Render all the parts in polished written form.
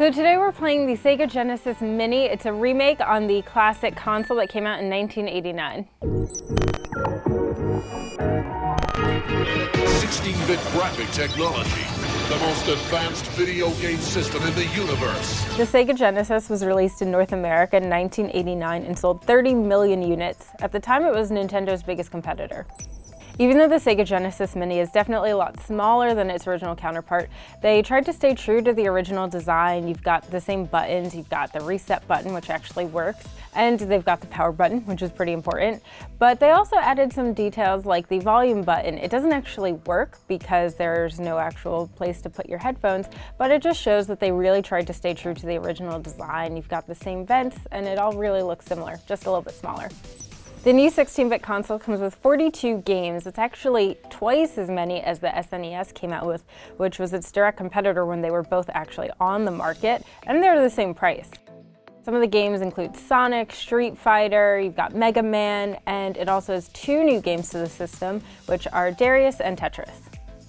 So today we're playing the Sega Genesis Mini. It's a remake on the classic console that came out in 1989. 16-bit graphic technology, the most advanced video game system in the universe. The Sega Genesis was released in North America in 1989 and sold 30 million units. At the time, it was Nintendo's biggest competitor. Even though the Sega Genesis Mini is definitely a lot smaller than its original counterpart, they tried to stay true to the original design. You've got the same buttons, you've got the reset button, which actually works, and they've got the power button, which is pretty important. But they also added some details like the volume button. It doesn't actually work because there's no actual place to put your headphones, but it just shows that they really tried to stay true to the original design. You've got the same vents, and it all really looks similar, just a little bit smaller. The new 16-bit console comes with 42 games. It's actually twice as many as the SNES came out with, which was its direct competitor when they were both actually on the market, and they're the same price. Some of the games include Sonic, Street Fighter, you've got Mega Man, and it also has 2 new games to the system, which are Darius and Tetris.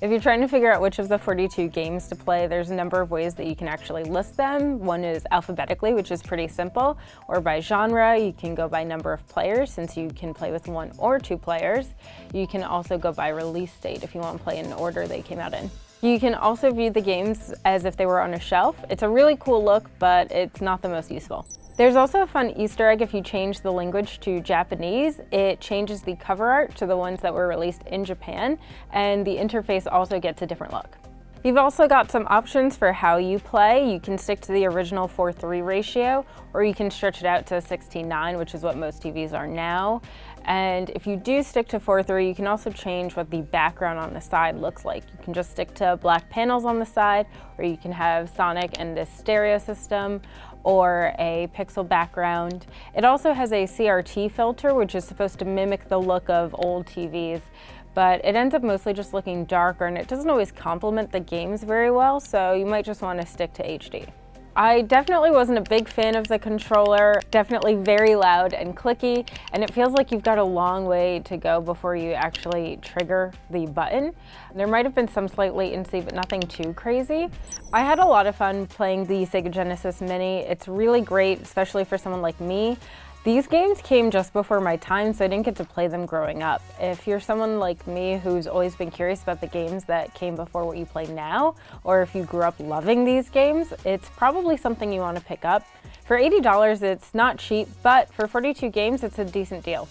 If you're trying to figure out which of the 42 games to play, there's a number of ways that you can actually list them. One is alphabetically, which is pretty simple, or by genre. You can go by number of players, since you can play with 1 or 2 players. You can also go by release date if you want to play in order they came out in. You can also view the games as if they were on a shelf. It's a really cool look, but it's not the most useful. There's also a fun Easter egg if you change the language to Japanese. It changes the cover art to the ones that were released in Japan, and the interface also gets a different look. You've also got some options for how you play. You can stick to the original 4:3 ratio, or you can stretch it out to 16:9, which is what most TVs are now. And if you do stick to 4:3, you can also change what the background on the side looks like. You can just stick to black panels on the side, or you can have Sonic and this stereo system, or a pixel background. It also has a CRT filter, which is supposed to mimic the look of old TVs, but it ends up mostly just looking darker, and it doesn't always complement the games very well, so you might just want to stick to HD. I definitely wasn't a big fan of the controller. Definitely very loud and clicky, and it feels like you've got a long way to go before you actually trigger the button. There might have been some slight latency, but nothing too crazy. I had a lot of fun playing the Sega Genesis Mini. It's really great, especially for someone like me. These games came just before my time, so I didn't get to play them growing up. If you're someone like me who's always been curious about the games that came before what you play now, or if you grew up loving these games, it's probably something you want to pick up. For $80, it's not cheap, but for 42 games, it's a decent deal.